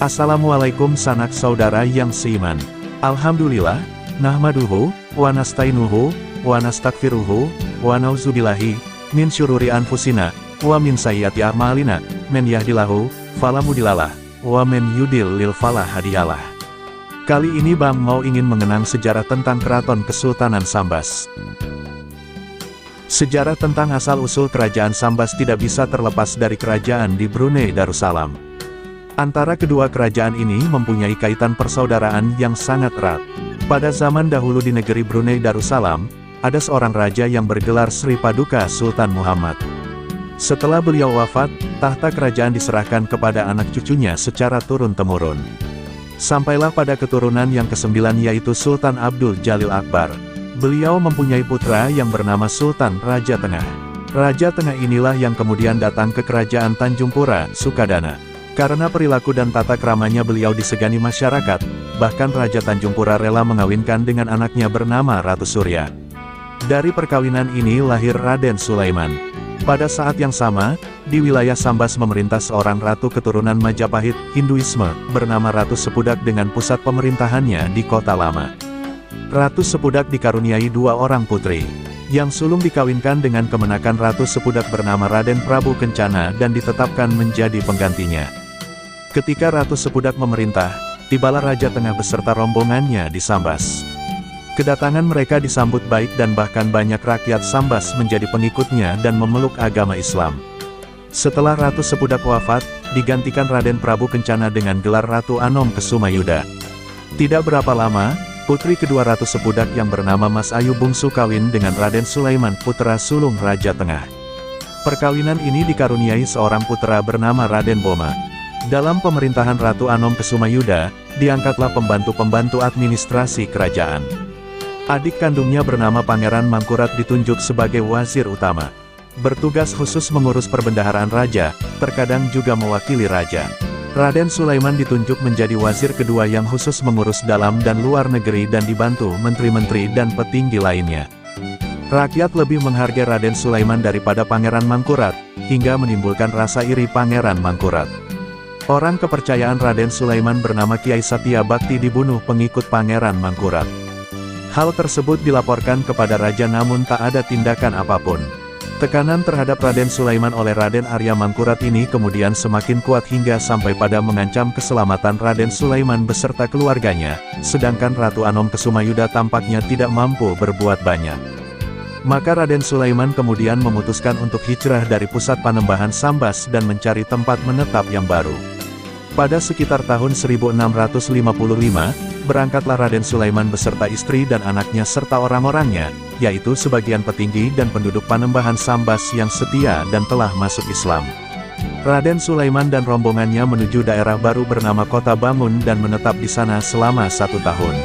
Assalamualaikum sanak saudara yang seiman. Alhamdulillah, nahmaduhu, wa nastainuhu, wa nastaghfiruhu, wa nauzubillahi, min syururi anfusina, wa min sayyiati a'malina, men yahdihillahu, fala mudhillalah, wa men yudlil fala hadiyalah. Kali ini Bang mau ingin mengenang sejarah tentang Keraton Kesultanan Sambas. Sejarah tentang asal-usul Kerajaan Sambas tidak bisa terlepas dari kerajaan di Brunei Darussalam. Antara kedua kerajaan ini mempunyai kaitan persaudaraan yang sangat erat. Pada zaman dahulu di negeri Brunei Darussalam, ada seorang raja yang bergelar Sri Paduka Sultan Muhammad. Setelah beliau wafat, tahta kerajaan diserahkan kepada anak cucunya secara turun-temurun. Sampailah pada keturunan yang ke-9 yaitu Sultan Abdul Jalil Akbar. Beliau mempunyai putra yang bernama Sultan Raja Tengah. Raja Tengah inilah yang kemudian datang ke kerajaan Tanjung Pura, Sukadana. Karena perilaku dan tata keramanya beliau disegani masyarakat, bahkan Raja Tanjung Pura rela mengawinkan dengan anaknya bernama Ratu Surya. Dari perkawinan ini lahir Raden Sulaiman. Pada saat yang sama, di wilayah Sambas memerintah seorang ratu keturunan Majapahit, Hinduisme, bernama Ratu Sepudak dengan pusat pemerintahannya di Kota Lama. Ratu Sepudak dikaruniai 2 orang putri. Yang sulung dikawinkan dengan kemenakan Ratu Sepudak bernama Raden Prabu Kencana dan ditetapkan menjadi penggantinya. Ketika Ratu Sepudak memerintah, tibalah Raja Tengah beserta rombongannya di Sambas. Kedatangan mereka disambut baik dan bahkan banyak rakyat Sambas menjadi pengikutnya dan memeluk agama Islam. Setelah Ratu Sepudak wafat, digantikan Raden Prabu Kencana dengan gelar Ratu Anom Kesumayuda. Tidak berapa lama, putri kedua Ratu Sepudak yang bernama Mas Ayu bungsu kawin dengan Raden Sulaiman putra sulung Raja Tengah. Perkawinan ini dikaruniai seorang putra bernama Raden Boma. Dalam pemerintahan Ratu Anom Kesumayuda, diangkatlah pembantu-pembantu administrasi kerajaan. Adik kandungnya bernama Pangeran Mangkurat ditunjuk sebagai wazir utama. Bertugas khusus mengurus perbendaharaan raja, terkadang juga mewakili raja. Raden Sulaiman ditunjuk menjadi wazir kedua yang khusus mengurus dalam dan luar negeri dan dibantu menteri-menteri dan petinggi lainnya. Rakyat lebih menghargai Raden Sulaiman daripada Pangeran Mangkurat, hingga menimbulkan rasa iri Pangeran Mangkurat. Orang kepercayaan Raden Sulaiman bernama Kiai Satya Bakti dibunuh pengikut Pangeran Mangkurat. Hal tersebut dilaporkan kepada raja namun tak ada tindakan apapun. Tekanan terhadap Raden Sulaiman oleh Raden Arya Mangkurat ini kemudian semakin kuat hingga sampai pada mengancam keselamatan Raden Sulaiman beserta keluarganya, sedangkan Ratu Anom Kesumayuda tampaknya tidak mampu berbuat banyak. Maka Raden Sulaiman kemudian memutuskan untuk hijrah dari pusat panembahan Sambas dan mencari tempat menetap yang baru. Pada sekitar tahun 1655, berangkatlah Raden Sulaiman beserta istri dan anaknya serta orang-orangnya, yaitu sebagian petinggi dan penduduk panembahan Sambas yang setia dan telah masuk Islam. Raden Sulaiman dan rombongannya menuju daerah baru bernama Kota Bangun dan menetap di sana selama 1 tahun.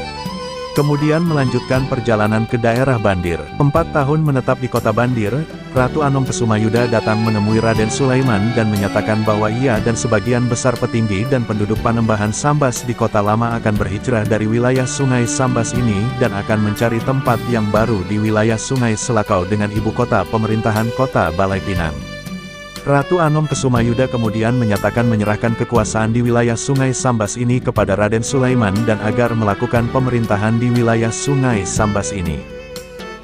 Kemudian melanjutkan perjalanan ke daerah Bandir. 4 tahun menetap di Kota Bandir, Ratu Anom Kesumayuda datang menemui Raden Sulaiman dan menyatakan bahwa ia dan sebagian besar petinggi dan penduduk panembahan Sambas di Kota Lama akan berhijrah dari wilayah Sungai Sambas ini dan akan mencari tempat yang baru di wilayah Sungai Selakau dengan ibu kota pemerintahan Kota Balai Pinang. Ratu Anom Kesumayuda kemudian menyatakan menyerahkan kekuasaan di wilayah Sungai Sambas ini kepada Raden Sulaiman dan agar melakukan pemerintahan di wilayah Sungai Sambas ini.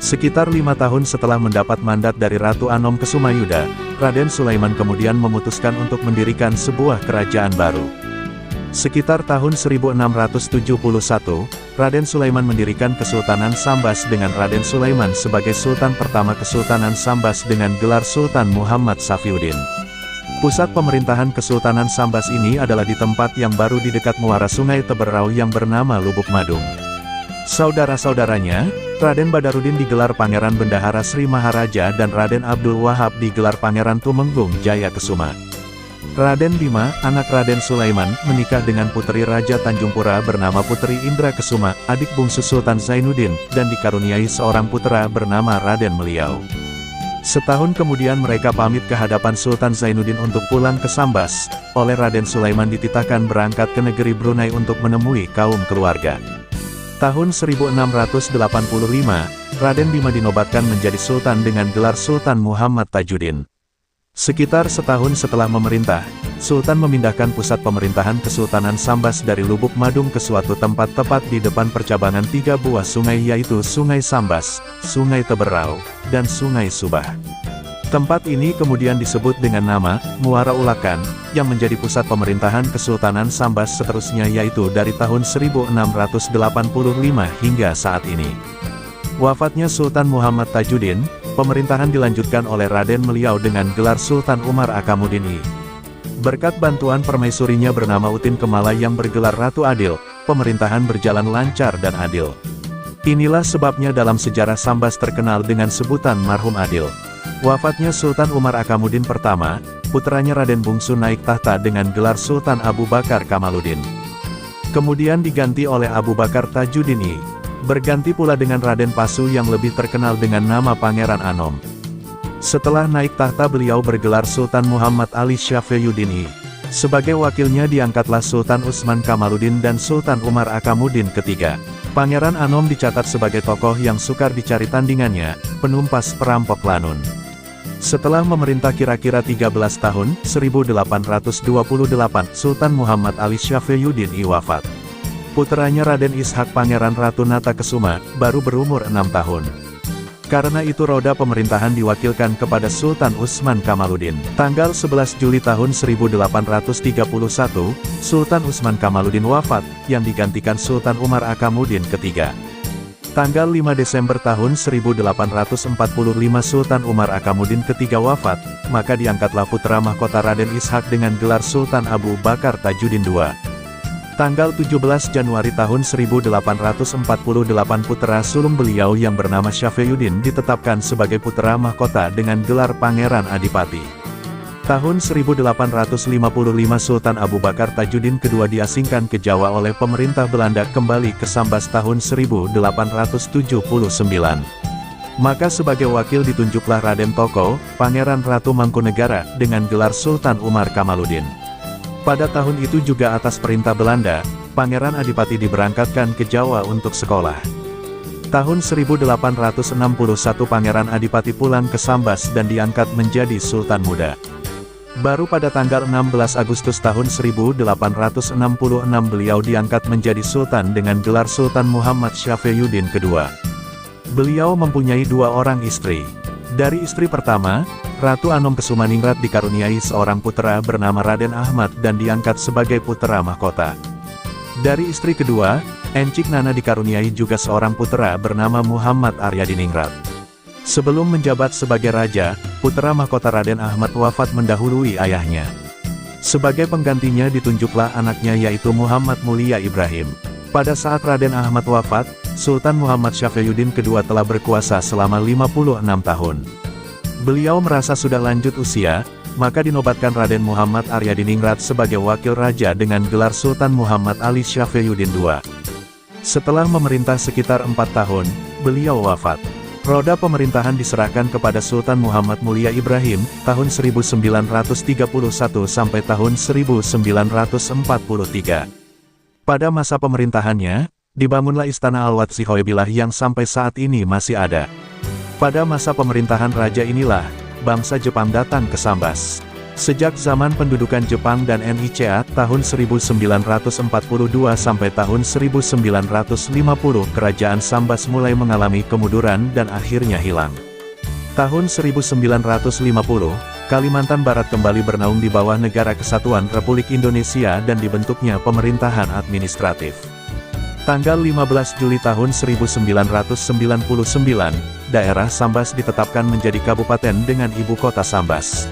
Sekitar 5 tahun setelah mendapat mandat dari Ratu Anom Kesumayuda, Raden Sulaiman kemudian memutuskan untuk mendirikan sebuah kerajaan baru. Sekitar tahun 1671, Raden Sulaiman mendirikan Kesultanan Sambas dengan Raden Sulaiman sebagai Sultan pertama Kesultanan Sambas dengan gelar Sultan Muhammad Safiuddin. Pusat pemerintahan Kesultanan Sambas ini adalah di tempat yang baru di dekat muara Sungai Teberau yang bernama Lubuk Madung. Saudara-saudaranya, Raden Badarudin digelar Pangeran Bendahara Sri Maharaja dan Raden Abdul Wahab digelar Pangeran Tumenggung Jaya Kesuma. Raden Bima, anak Raden Sulaiman, menikah dengan putri Raja Tanjung Pura bernama Putri Indra Kesuma, adik bungsu Sultan Zainuddin, dan dikaruniai seorang putra bernama Raden Meliau. Setahun kemudian mereka pamit ke hadapan Sultan Zainuddin untuk pulang ke Sambas, oleh Raden Sulaiman dititahkan berangkat ke negeri Brunei untuk menemui kaum keluarga. Tahun 1685, Raden Bima dinobatkan menjadi Sultan dengan gelar Sultan Muhammad Tajuddin. Sekitar setahun setelah memerintah, Sultan memindahkan pusat pemerintahan Kesultanan Sambas dari Lubuk Madung ke suatu tempat tepat di depan percabangan 3 buah sungai yaitu Sungai Sambas, Sungai Teberau, dan Sungai Subah. Tempat ini kemudian disebut dengan nama Muara Ulakan, yang menjadi pusat pemerintahan Kesultanan Sambas seterusnya yaitu dari tahun 1685 hingga saat ini. Wafatnya Sultan Muhammad Tajuddin, pemerintahan dilanjutkan oleh Raden Meliau dengan gelar Sultan Umar Akamuddin I. Berkat bantuan permaisurinya bernama Utin Kemala yang bergelar Ratu Adil, pemerintahan berjalan lancar dan adil. Inilah sebabnya dalam sejarah Sambas terkenal dengan sebutan Marhum Adil. Wafatnya Sultan Umar Akamuddin pertama, putranya Raden Bungsu naik tahta dengan gelar Sultan Abu Bakar Kamaluddin. Kemudian diganti oleh Abu Bakar Tajuddin I. Berganti pula dengan Raden Pasu yang lebih terkenal dengan nama Pangeran Anom. Setelah naik tahta beliau bergelar Sultan Muhammad Ali Syafiyuddin I. Sebagai wakilnya diangkatlah Sultan Utsman Kamaluddin dan Sultan Umar Akamuddin ketiga. Pangeran Anom dicatat sebagai tokoh yang sukar dicari tandingannya, penumpas perampok lanun. Setelah memerintah kira-kira 13 tahun, 1828, Sultan Muhammad Ali Syafiyuddin I wafat. Putranya Raden Ishak Pangeran Ratu Nata Kesuma, baru berumur 6 tahun. Karena itu roda pemerintahan diwakilkan kepada Sultan Utsman Kamaluddin. Tanggal 11 Juli tahun 1831, Sultan Utsman Kamaluddin wafat, yang digantikan Sultan Umar Akamuddin ketiga. Tanggal 5 Desember tahun 1845 Sultan Umar Akamuddin ketiga wafat, maka diangkatlah putra mahkota Raden Ishak dengan gelar Sultan Abu Bakar Tajuddin II. Tanggal 17 Januari tahun 1848 putra sulung beliau yang bernama Syafiyuddin ditetapkan sebagai putra mahkota dengan gelar Pangeran Adipati. Tahun 1855 Sultan Abu Bakar Tajuddin II diasingkan ke Jawa oleh pemerintah Belanda kembali ke Sambas tahun 1879. Maka sebagai wakil ditunjuklah Raden Toko, Pangeran Ratu Mangkunegara, dengan gelar Sultan Umar Kamaluddin. Pada tahun itu juga atas perintah Belanda, Pangeran Adipati diberangkatkan ke Jawa untuk sekolah. Tahun 1861 Pangeran Adipati pulang ke Sambas dan diangkat menjadi Sultan Muda. Baru pada tanggal 16 Agustus tahun 1866 beliau diangkat menjadi Sultan dengan gelar Sultan Muhammad Syafiyuddin II. Beliau mempunyai 2 orang istri. Dari istri pertama, Ratu Anom Kesumaningrat dikaruniai seorang putra bernama Raden Ahmad dan diangkat sebagai putra mahkota. Dari istri kedua, Encik Nana dikaruniai juga seorang putra bernama Muhammad Aryadiningrat. Sebelum menjabat sebagai raja, putra mahkota Raden Ahmad wafat mendahului ayahnya. Sebagai penggantinya ditunjuklah anaknya yaitu Muhammad Mulia Ibrahim. Pada saat Raden Ahmad wafat, Sultan Muhammad Syafiyuddin II telah berkuasa selama 56 tahun. Beliau merasa sudah lanjut usia, maka dinobatkan Raden Muhammad Aryadiningrat sebagai wakil raja dengan gelar Sultan Muhammad Ali Syafiyuddin II. Setelah memerintah sekitar 4 tahun, beliau wafat. Roda pemerintahan diserahkan kepada Sultan Muhammad Mulia Ibrahim, tahun 1931 sampai tahun 1943. Pada masa pemerintahannya, dibangunlah Istana Al-Wat Sikhoibilah yang sampai saat ini masih ada. Pada masa pemerintahan raja inilah, bangsa Jepang datang ke Sambas. Sejak zaman pendudukan Jepang dan NICA tahun 1942 sampai tahun 1950, kerajaan Sambas mulai mengalami kemunduran dan akhirnya hilang. Tahun 1950, Kalimantan Barat kembali bernaung di bawah Negara Kesatuan Republik Indonesia dan dibentuknya pemerintahan administratif. Tanggal 15 Juli tahun 1999, daerah Sambas ditetapkan menjadi kabupaten dengan ibu kota Sambas.